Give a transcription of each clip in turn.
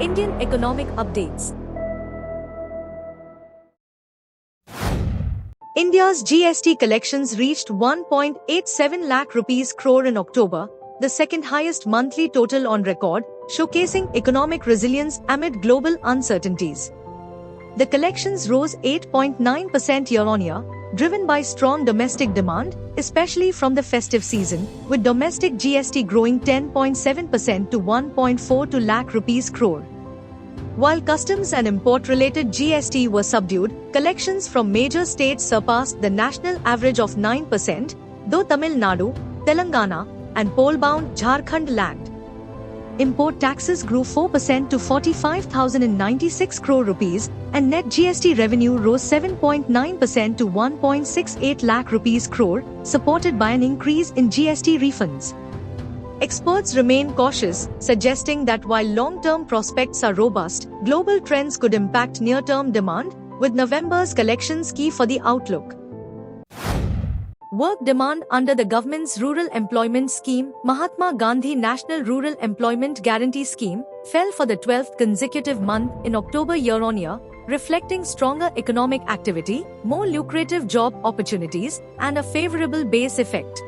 Indian economic updates. India's GST collections reached 1.87 lakh rupees crore in October, the second highest monthly total on record, showcasing economic resilience amid global uncertainties. The collections rose 8.9% year-on-year, driven by strong domestic demand, especially from the festive season, with domestic GST growing 10.7% to 1.42 lakh rupees crore. While customs and import-related GST were subdued, collections from major states surpassed the national average of 9%, though Tamil Nadu, Telangana, and poll-bound Jharkhand lagged. Import taxes grew 4% to 45,096 crore rupees, and net GST revenue rose 7.9% to 1.68 lakh rupees crore, supported by an increase in GST refunds. Experts remain cautious, suggesting that while long-term prospects are robust, global trends could impact near-term demand, with November's collections key for the outlook. Work demand under the government's Rural Employment Scheme, Mahatma Gandhi National Rural Employment Guarantee Scheme, fell for the 12th consecutive month in October year-on-year, reflecting stronger economic activity, more lucrative job opportunities, and a favorable base effect.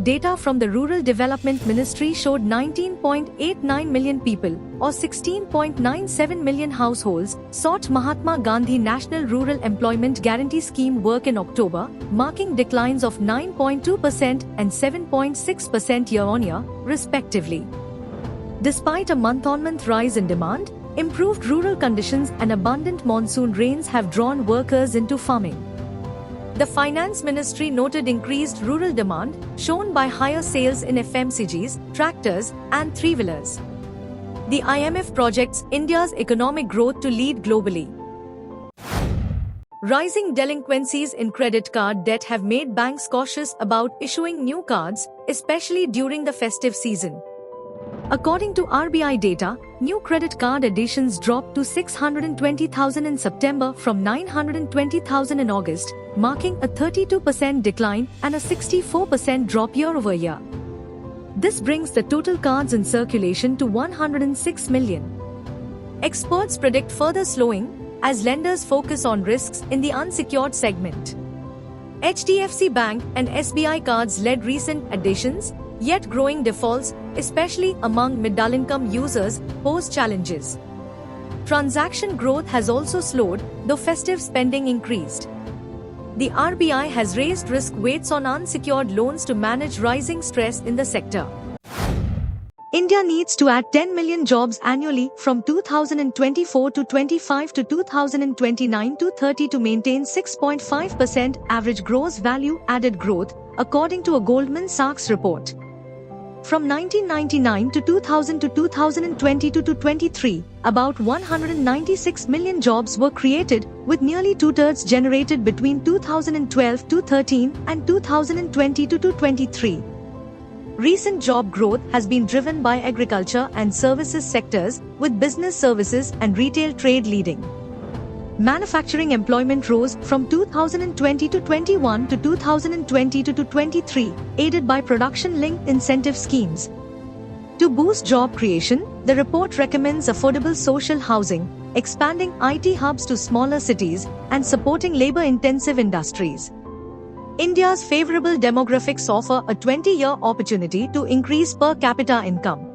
Data from the Rural Development Ministry showed 19.89 million people, or 16.97 million households, sought Mahatma Gandhi National Rural Employment Guarantee Scheme work in October, marking declines of 9.2% and 7.6% year-on-year, respectively. Despite a month-on-month rise in demand, improved rural conditions and abundant monsoon rains have drawn workers into farming. The Finance Ministry noted increased rural demand, shown by higher sales in FMCGs, tractors, and three-wheelers. The IMF projects India's economic growth to lead globally. Rising delinquencies in credit card debt have made banks cautious about issuing new cards, especially during the festive season. According to RBI data, new credit card additions dropped to 620,000 in September from 920,000 in August, marking a 32% decline and a 64% drop year-over-year. This brings the total cards in circulation to 106 million. Experts predict further slowing as lenders focus on risks in the unsecured segment. HDFC Bank and SBI Cards led recent additions, yet growing defaults, especially among middle-income users, pose challenges. Transaction growth has also slowed, though festive spending increased. The RBI has raised risk weights on unsecured loans to manage rising stress in the sector. India needs to add 10 million jobs annually from 2024 to 25 to 2029 to 30 to maintain 6.5% average gross value added growth, according to a Goldman Sachs report. From 1999 to 2000 to 2022 to 23, about 196 million jobs were created, with nearly two-thirds generated between 2012 to 13 and 2022 to 23. Recent job growth has been driven by agriculture and services sectors, with business services and retail trade leading. Manufacturing employment rose from 2020 to 21 to 2022 to 23, aided by production-linked incentive schemes. To boost job creation, the report recommends affordable social housing, expanding IT hubs to smaller cities, and supporting labor-intensive industries. India's favorable demographics offer a 20-year opportunity to increase per capita income.